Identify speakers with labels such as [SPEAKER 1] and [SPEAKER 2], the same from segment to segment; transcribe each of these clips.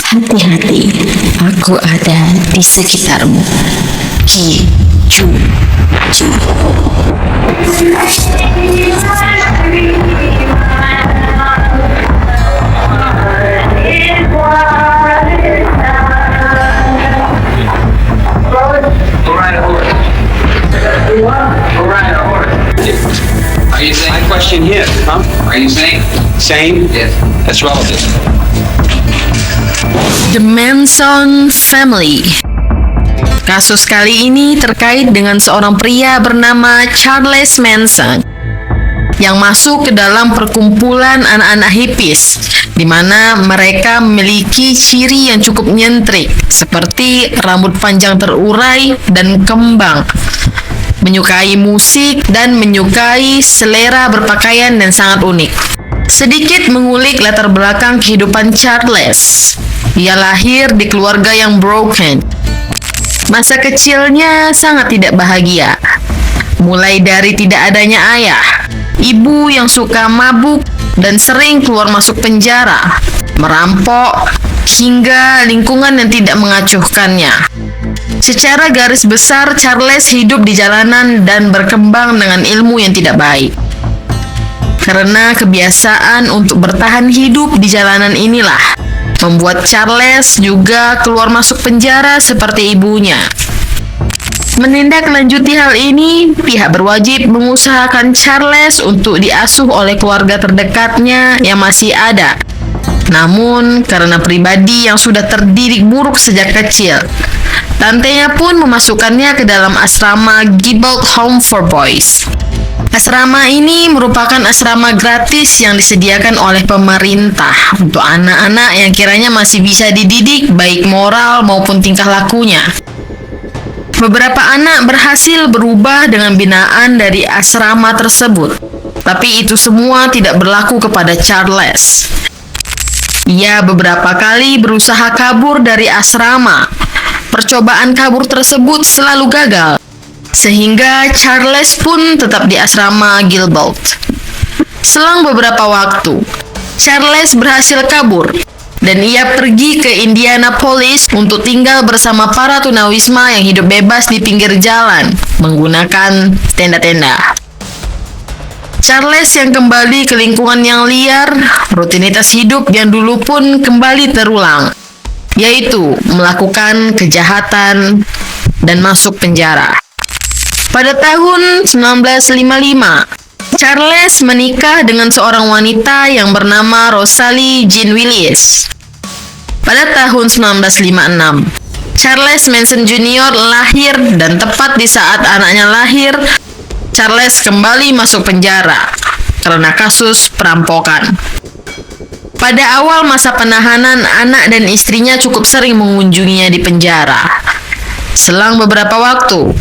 [SPEAKER 1] Hati-hati, aku ada di sekitarmu. Ki Ju Ji.
[SPEAKER 2] Are you saying? My question here, huh? Are you saying? Same? Yes. That's relative.
[SPEAKER 3] The Manson Family. Kasus kali ini terkait dengan seorang pria bernama Charles Manson yang masuk ke dalam perkumpulan anak-anak hippies, di mana mereka memiliki ciri yang cukup nyentrik seperti rambut panjang terurai dan kembang, menyukai musik dan menyukai selera berpakaian dan sangat unik. Sedikit mengulik latar belakang kehidupan Charles. Ia lahir di keluarga yang broken. Masa kecilnya sangat tidak bahagia. Mulai dari tidak adanya ayah, ibu yang suka mabuk dan sering keluar masuk penjara, merampok, hingga lingkungan yang tidak mengacuhkannya. Secara garis besar, Charles hidup di jalanan dan berkembang dengan ilmu yang tidak baik. Karena kebiasaan untuk bertahan hidup di jalanan inilah membuat Charles juga keluar masuk penjara seperti ibunya. Menindaklanjuti hal ini, pihak berwajib mengusahakan Charles untuk diasuh oleh keluarga terdekatnya yang masih ada. Namun, karena pribadi yang sudah terdidik buruk sejak kecil, tantenya pun memasukkannya ke dalam asrama Gibald Home for Boys. Asrama ini merupakan asrama gratis yang disediakan oleh pemerintah untuk anak-anak yang kiranya masih bisa dididik baik moral maupun tingkah lakunya. Beberapa anak berhasil berubah dengan binaan dari asrama tersebut, tapi itu semua tidak berlaku kepada Charles. Ia beberapa kali berusaha kabur dari asrama. Percobaan kabur tersebut selalu gagal, sehingga Charles pun tetap di asrama Gilbert. Selang beberapa waktu, Charles berhasil kabur dan ia pergi ke Indianapolis untuk tinggal bersama para tunawisma yang hidup bebas di pinggir jalan menggunakan tenda-tenda. Charles yang kembali ke lingkungan yang liar, rutinitas hidup yang dulu pun kembali terulang, yaitu melakukan kejahatan dan masuk penjara. Pada tahun 1955, Charles menikah dengan seorang wanita yang bernama Rosalie Jean Willis. Pada tahun 1956, Charles Manson Jr. lahir dan tepat di saat anaknya lahir, Charles kembali masuk penjara karena kasus perampokan. Pada awal masa penahanan, anak dan istrinya cukup sering mengunjunginya di penjara. Selang beberapa waktu,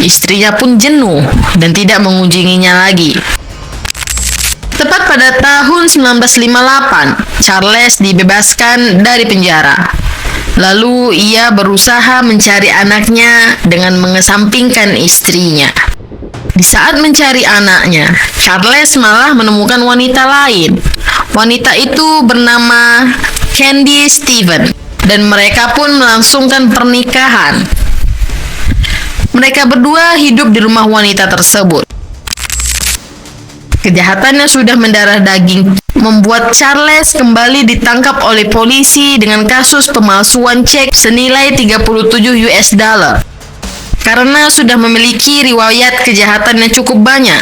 [SPEAKER 3] istrinya pun jenuh dan tidak mengunjunginya lagi. Tepat pada tahun 1958, Charles dibebaskan dari penjara. Lalu ia berusaha mencari anaknya dengan mengesampingkan istrinya. Di saat mencari anaknya, Charles malah menemukan wanita lain. Wanita itu bernama Candy Steven, dan mereka pun melangsungkan pernikahan. Mereka berdua hidup di rumah wanita tersebut. Kejahatan yang sudah mendarah daging membuat Charles kembali ditangkap oleh polisi dengan kasus pemalsuan cek senilai 37 US dollar. Karena sudah memiliki riwayat kejahatan yang cukup banyak,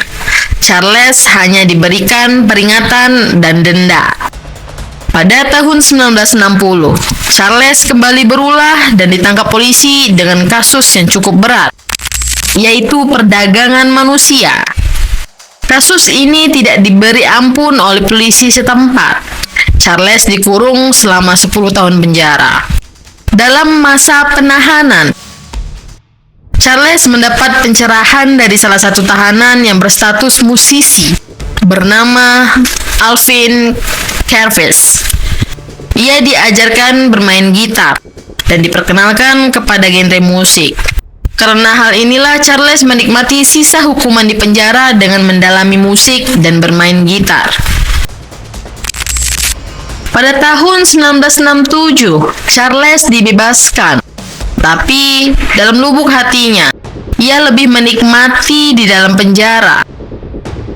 [SPEAKER 3] Charles hanya diberikan peringatan dan denda. Pada tahun 1960, Charles kembali berulah dan ditangkap polisi dengan kasus yang cukup berat, yaitu perdagangan manusia. Kasus ini tidak diberi ampun oleh polisi setempat. Charles dikurung selama 10 tahun penjara. Dalam masa penahanan, Charles mendapat pencerahan dari salah satu tahanan yang berstatus musisi bernama Alvin Kervis. Ia diajarkan bermain gitar dan diperkenalkan kepada genre musik. Karena hal inilah Charles menikmati sisa hukuman di penjara dengan mendalami musik dan bermain gitar. Pada tahun 1967, Charles dibebaskan. Tapi dalam lubuk hatinya, ia lebih menikmati di dalam penjara.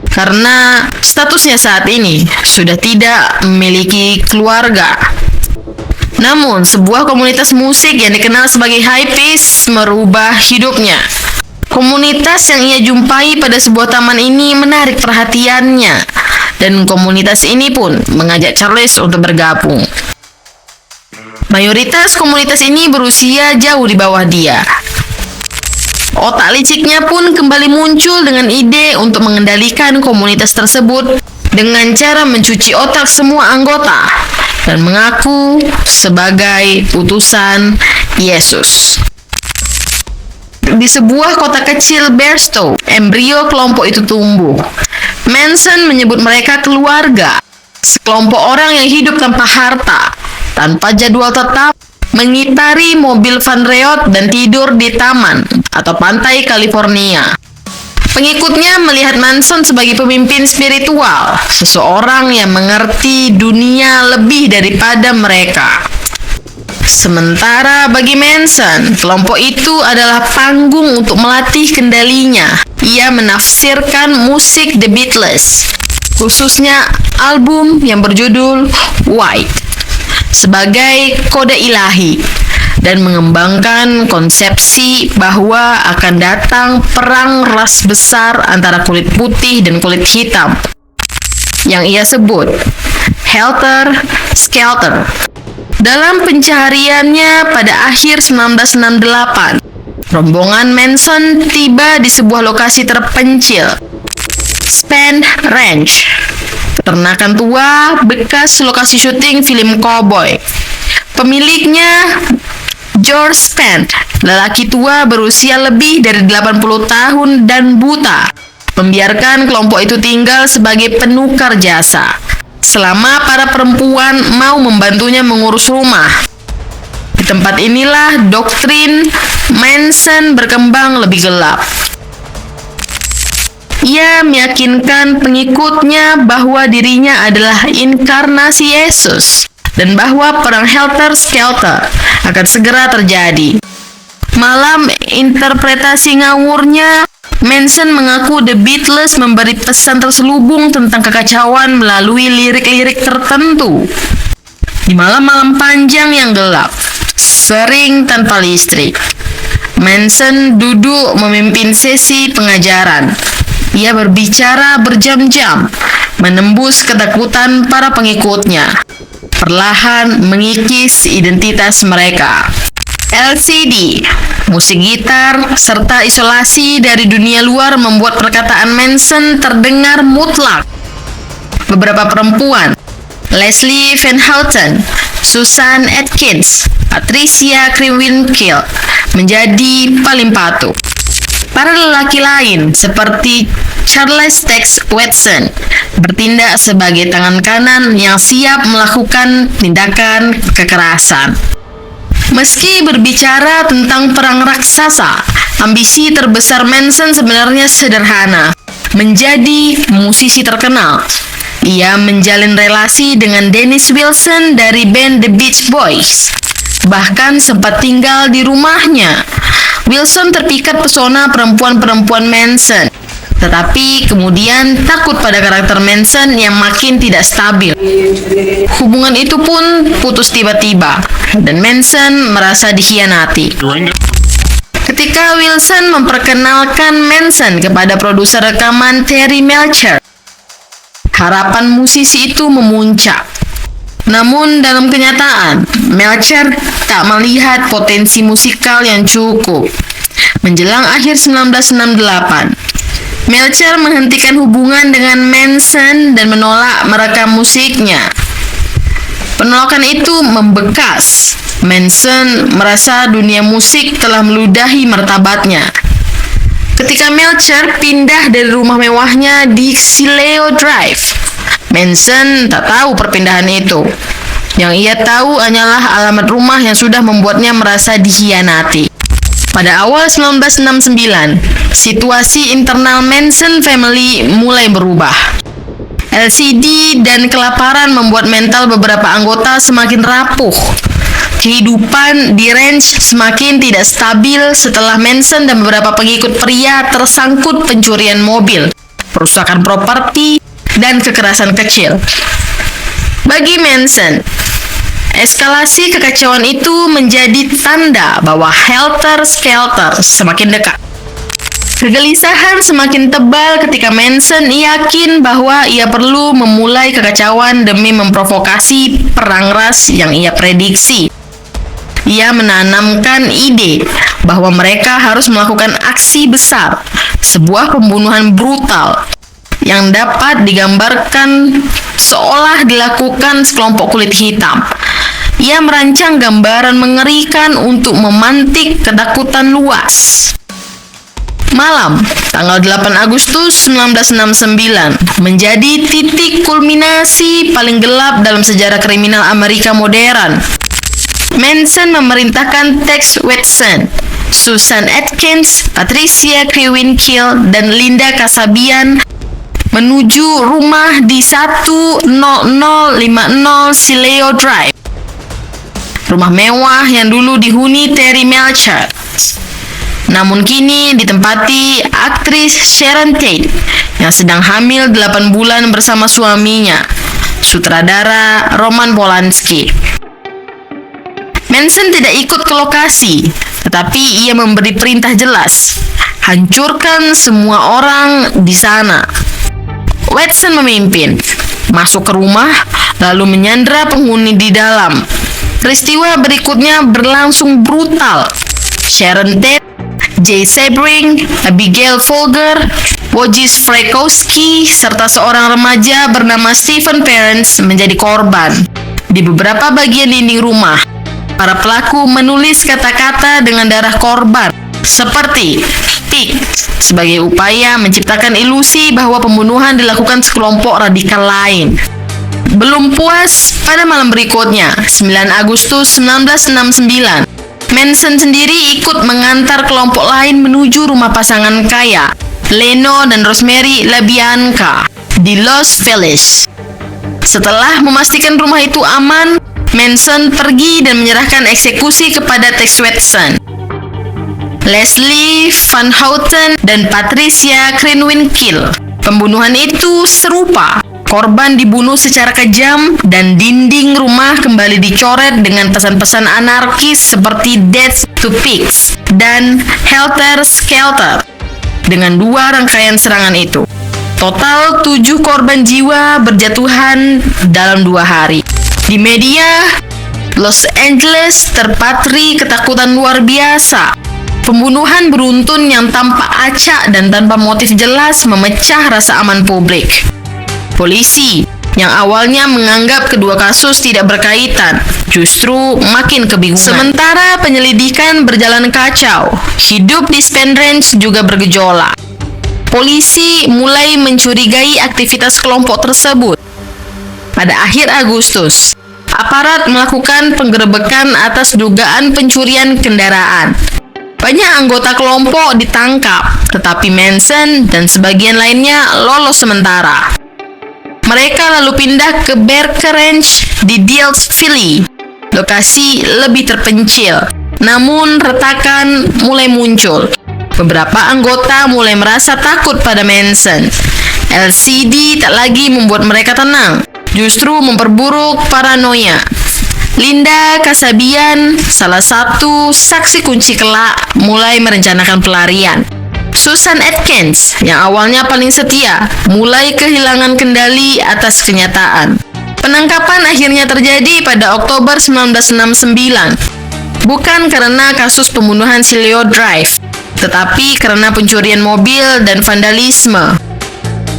[SPEAKER 3] Karena statusnya saat ini sudah tidak memiliki keluarga. Namun, sebuah komunitas musik yang dikenal sebagai Hypebeast merubah hidupnya. Komunitas yang ia jumpai pada sebuah taman ini menarik perhatiannya, dan komunitas ini pun mengajak Charles untuk bergabung. Mayoritas komunitas ini berusia jauh di bawah dia. Otak liciknya pun kembali muncul dengan ide untuk mengendalikan komunitas tersebut dengan cara mencuci otak semua anggota dan mengaku sebagai utusan Yesus. Di sebuah kota kecil Barstow, embrio kelompok itu tumbuh. Manson menyebut mereka keluarga, sekelompok orang yang hidup tanpa harta, tanpa jadwal tetap, mengitari mobil Van Reot dan tidur di taman atau pantai California. Pengikutnya melihat Manson sebagai pemimpin spiritual, seseorang yang mengerti dunia lebih daripada mereka. Sementara bagi Manson, kelompok itu adalah panggung untuk melatih kendalinya. Ia menafsirkan musik The Beatles, khususnya album yang berjudul White, sebagai kode ilahi dan mengembangkan konsepsi bahwa akan datang perang ras besar antara kulit putih dan kulit hitam yang ia sebut Helter Skelter. Dalam pencahariannya pada akhir 1968, rombongan Manson tiba di sebuah lokasi terpencil, Spand Ranch, peternakan tua bekas lokasi syuting film cowboy. Pemiliknya George Spand, lelaki tua berusia lebih dari 80 tahun dan buta, membiarkan kelompok itu tinggal sebagai penukar jasa selama para perempuan mau membantunya mengurus rumah. Di tempat inilah doktrin Manson berkembang lebih gelap. Ia meyakinkan pengikutnya bahwa dirinya adalah inkarnasi Yesus dan bahwa perang Helter Skelter akan segera terjadi. Malam interpretasi ngawurnya, Manson mengaku The Beatles memberi pesan terselubung tentang kekacauan melalui lirik-lirik tertentu. Di malam-malam panjang yang gelap, sering tanpa listrik, Manson duduk memimpin sesi pengajaran. Ia berbicara berjam-jam, menembus ketakutan para pengikutnya, perlahan mengikis identitas mereka. LCD, musik gitar, serta isolasi dari dunia luar membuat perkataan Manson terdengar mutlak. Beberapa perempuan, Leslie Van Houten, Susan Atkins, Patricia Krenwinkel, menjadi paling patuh. Para lelaki lain, seperti Charles Tex Watson, bertindak sebagai tangan kanan yang siap melakukan tindakan kekerasan. Meski berbicara tentang perang raksasa, ambisi terbesar Manson sebenarnya sederhana: menjadi musisi terkenal. Ia menjalin relasi dengan Dennis Wilson dari band The Beach Boys, bahkan sempat tinggal di rumahnya. Wilson terpikat pesona perempuan-perempuan Manson, tetapi kemudian takut pada karakter Manson yang makin tidak stabil. Hubungan itu pun putus tiba-tiba, dan Manson merasa dikhianati. Ketika Wilson memperkenalkan Manson kepada produser rekaman Terry Melcher, harapan musisi itu memuncak. Namun dalam kenyataan, Melcher tak melihat potensi musikal yang cukup. Menjelang akhir 1968, Melcher menghentikan hubungan dengan Manson dan menolak merekam musiknya. Penolakan itu membekas. Manson merasa dunia musik telah meludahi martabatnya. Ketika Melcher pindah dari rumah mewahnya di Sileo Drive, Manson tak tahu perpindahan itu. Yang ia tahu hanyalah alamat rumah yang sudah membuatnya merasa dikhianati. Pada awal 1969, situasi internal Manson family mulai berubah. LCD dan kelaparan membuat mental beberapa anggota semakin rapuh. Kehidupan di ranch semakin tidak stabil setelah Manson dan beberapa pengikut pria tersangkut pencurian mobil, perusakan properti, dan kekerasan kecil. Bagi Manson, eskalasi kekacauan itu menjadi tanda bahwa Helter Skelter semakin dekat. Kegelisahan semakin tebal ketika Manson yakin bahwa ia perlu memulai kekacauan demi memprovokasi perang ras yang ia prediksi. Ia menanamkan ide bahwa mereka harus melakukan aksi besar, sebuah pembunuhan brutal yang dapat digambarkan seolah dilakukan sekelompok kulit hitam. Ia merancang gambaran mengerikan untuk memantik ketakutan luas. Malam tanggal 8 Agustus 1969 menjadi titik kulminasi paling gelap dalam sejarah kriminal Amerika modern. Manson memerintahkan Tex Watson, Susan Atkins, Patricia Krenwinkel, dan Linda Kasabian menuju rumah di 10050 Sileo Drive, rumah mewah yang dulu dihuni Terry Melcher, namun kini ditempati aktris Sharon Tate yang sedang hamil 8 bulan bersama suaminya, sutradara Roman Polanski. Manson tidak ikut ke lokasi, tetapi ia memberi perintah jelas, hancurkan semua orang di sana. Watson memimpin, masuk ke rumah, lalu menyandra penghuni di dalam. Peristiwa berikutnya berlangsung brutal. Sharon Tate, Jay Sebring, Abigail Folger, Wojciech Frykowski, serta seorang remaja bernama Stephen Parents menjadi korban. Di beberapa bagian dinding rumah, para pelaku menulis kata-kata dengan darah korban, seperti "Pig", sebagai upaya menciptakan ilusi bahwa pembunuhan dilakukan sekelompok radikal lain. Belum puas, pada malam berikutnya, 9 Agustus 1969, Manson sendiri ikut mengantar kelompok lain menuju rumah pasangan kaya, Leno dan Rosemary LaBianca, di Los Feliz. Setelah memastikan rumah itu aman, Manson pergi dan menyerahkan eksekusi kepada Tex Watson, Leslie Van Houten, dan Patricia Krenwinkel. Pembunuhan itu serupa. Korban dibunuh secara kejam dan dinding rumah kembali dicoret dengan pesan-pesan anarkis seperti "Death to Pigs" dan "Helter Skelter" dengan 2 rangkaian serangan itu. Total 7 korban jiwa berjatuhan dalam 2 hari. Di media, Los Angeles terpatri ketakutan luar biasa. Pembunuhan beruntun yang tanpa acak dan tanpa motif jelas memecah rasa aman publik. Polisi yang awalnya menganggap kedua kasus tidak berkaitan, justru makin kebingungan. Sementara penyelidikan berjalan kacau, hidup di Spahn Ranch juga bergejolak. Polisi mulai mencurigai aktivitas kelompok tersebut. Pada akhir Agustus, aparat melakukan penggerebekan atas dugaan pencurian kendaraan. Banyak anggota kelompok ditangkap, tetapi Manson dan sebagian lainnya lolos sementara. Mereka lalu pindah ke Barker Ranch di Dietzville, lokasi lebih terpencil. Namun retakan mulai muncul. Beberapa anggota mulai merasa takut pada Manson. LCD tak lagi membuat mereka tenang, justru memperburuk paranoia. Linda Kasabian, salah satu saksi kunci kelak, mulai merencanakan pelarian. Susan Atkins, yang awalnya paling setia, mulai kehilangan kendali atas kenyataan. Penangkapan akhirnya terjadi pada Oktober 1969. Bukan karena kasus pembunuhan Sileo Drive, tetapi karena pencurian mobil dan vandalisme.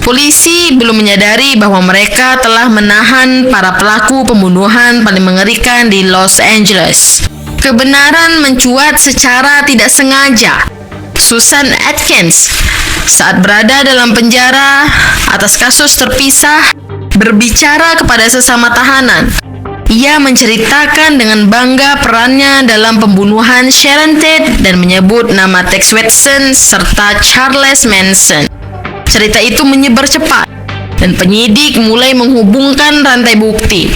[SPEAKER 3] Polisi belum menyadari bahwa mereka telah menahan para pelaku pembunuhan paling mengerikan di Los Angeles. Kebenaran mencuat secara tidak sengaja. Susan Atkins, saat berada dalam penjara atas kasus terpisah, berbicara kepada sesama tahanan. Ia menceritakan dengan bangga perannya dalam pembunuhan Sharon Tate dan menyebut nama Tex Watson serta Charles Manson. Cerita itu menyebar cepat. dan penyidik mulai menghubungkan rantai bukti.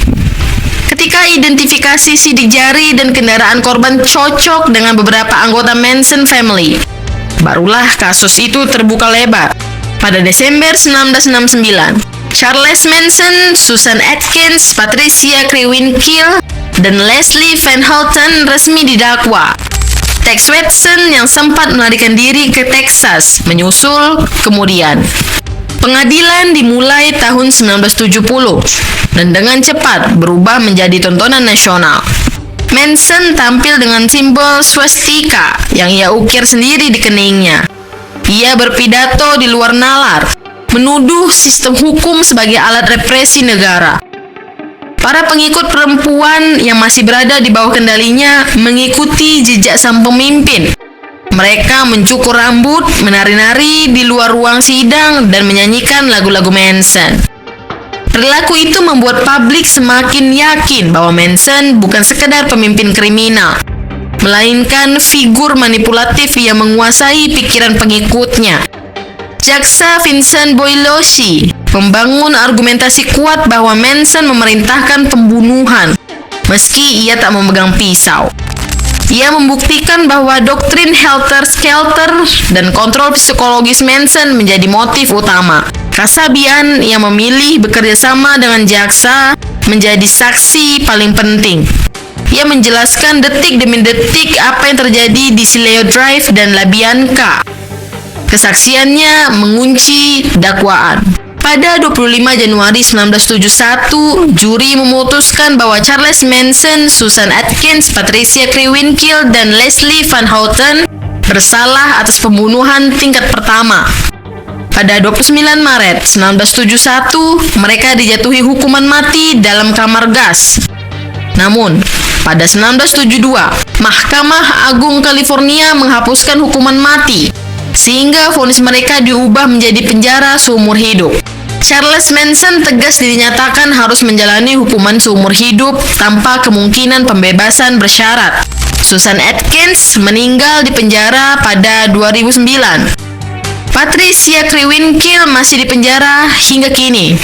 [SPEAKER 3] Ketika identifikasi sidik jari dan kendaraan korban cocok dengan beberapa anggota Manson family, barulah kasus itu terbuka lebar. Pada Desember 1969, Charles Manson, Susan Atkins, Patricia Krenwinkel, dan Leslie Van Houten resmi didakwa. Tex Watson yang sempat melarikan diri ke Texas menyusul kemudian. Pengadilan dimulai tahun 1970 dan dengan cepat berubah menjadi tontonan nasional. Manson tampil dengan simbol swastika yang ia ukir sendiri di keningnya. Ia berpidato di luar nalar, menuduh sistem hukum sebagai alat represi negara. Para pengikut perempuan yang masih berada di bawah kendalinya mengikuti jejak sang pemimpin. Mereka mencukur rambut, menari-nari di luar ruang sidang, dan menyanyikan lagu-lagu Manson. Perilaku itu membuat publik semakin yakin bahwa Manson bukan sekedar pemimpin kriminal, melainkan figur manipulatif yang menguasai pikiran pengikutnya. Jaksa Vincent Boileau membangun argumentasi kuat bahwa Manson memerintahkan pembunuhan, meski ia tak memegang pisau. Ia membuktikan bahwa doktrin helter-skelter dan kontrol psikologis Manson menjadi motif utama. Kasabian yang memilih bekerja sama dengan jaksa menjadi saksi paling penting. Ia menjelaskan detik demi detik apa yang terjadi di Sileo Drive dan Labianca. Kesaksiannya mengunci dakwaan. Pada 25 Januari 1971, juri memutuskan bahwa Charles Manson, Susan Atkins, Patricia Krenwinkel, dan Leslie Van Houten bersalah atas pembunuhan tingkat pertama. Pada 29 Maret 1971, mereka dijatuhi hukuman mati dalam kamar gas. Namun, pada 1972, Mahkamah Agung California menghapuskan hukuman mati, sehingga vonis mereka diubah menjadi penjara seumur hidup. Charles Manson tegas dinyatakan harus menjalani hukuman seumur hidup tanpa kemungkinan pembebasan bersyarat. Susan Atkins meninggal di penjara pada 2009. Patricia Krenwinkel masih di penjara hingga kini.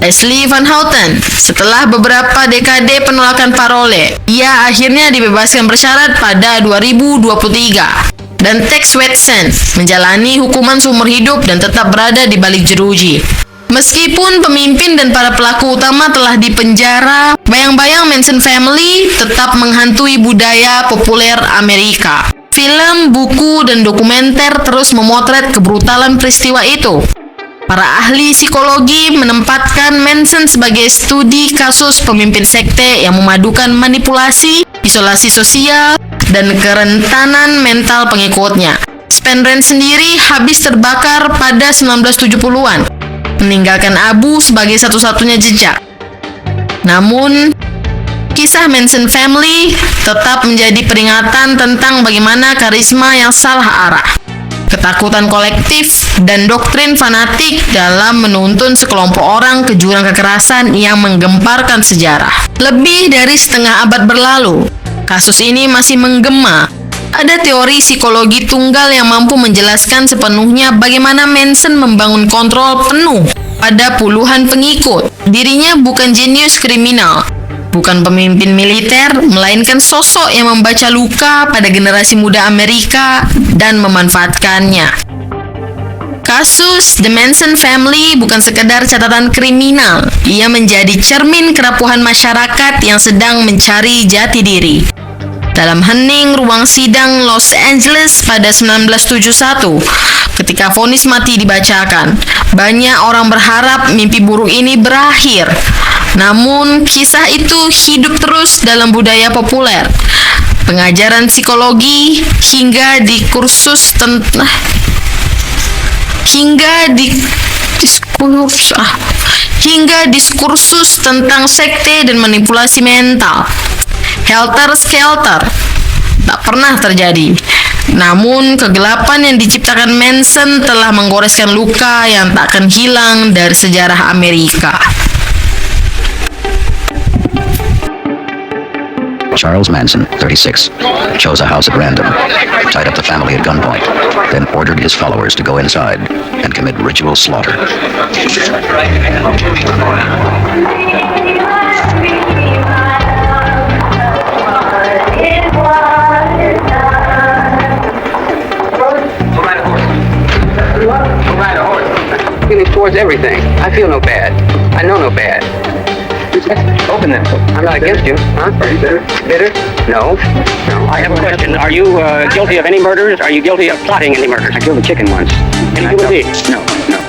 [SPEAKER 3] Leslie Van Houten, setelah beberapa dekade penolakan parole, ia akhirnya dibebaskan bersyarat pada 2023. Dan Tex Watson menjalani hukuman seumur hidup dan tetap berada di balik jeruji. Meskipun pemimpin dan para pelaku utama telah dipenjara, bayang-bayang Manson family tetap menghantui budaya populer Amerika. Film, buku, dan dokumenter terus memotret kebrutalan peristiwa itu. Para ahli psikologi menempatkan Manson sebagai studi kasus pemimpin sekte yang memadukan manipulasi, isolasi sosial, dan kerentanan mental pengikutnya. Spenren sendiri habis terbakar pada 1970-an, meninggalkan abu sebagai satu-satunya jejak. Namun, kisah Manson family tetap menjadi peringatan tentang bagaimana karisma yang salah arah, ketakutan kolektif, dan doktrin fanatik dalam menuntun sekelompok orang ke jurang kekerasan yang menggemparkan sejarah. Lebih dari setengah abad berlalu, kasus ini masih menggema. Ada teori psikologi tunggal yang mampu menjelaskan sepenuhnya bagaimana Manson membangun kontrol penuh pada puluhan pengikut. Dirinya bukan jenius kriminal, bukan pemimpin militer, melainkan sosok yang membaca luka pada generasi muda Amerika dan memanfaatkannya. Kasus The Manson Family bukan sekedar catatan kriminal, ia menjadi cermin kerapuhan masyarakat yang sedang mencari jati diri. Dalam hening ruang sidang Los Angeles pada 1971, ketika vonis mati dibacakan, banyak orang berharap mimpi buruk ini berakhir. Namun, kisah itu hidup terus dalam budaya populer, pengajaran psikologi, hingga diskursus tentang sekte dan manipulasi mental. Helter-skelter tak pernah terjadi. Namun, kegelapan yang diciptakan Manson telah menggoreskan luka yang tak akan hilang dari sejarah Amerika.
[SPEAKER 4] Charles Manson, 36, chose a house at random, tied up the family at gunpoint, then ordered his followers to go inside and commit ritual slaughter.
[SPEAKER 2] Go ride a horse. Feeling towards everything. I feel no bad. I know no bad. Open that. I'm not against you, huh? Are you bitter? Bitter? No. No.
[SPEAKER 5] I have a question. Are you guilty of any murders? Are you guilty of plotting any murders?
[SPEAKER 2] I killed a chicken once.
[SPEAKER 5] Any human being?
[SPEAKER 2] No, no.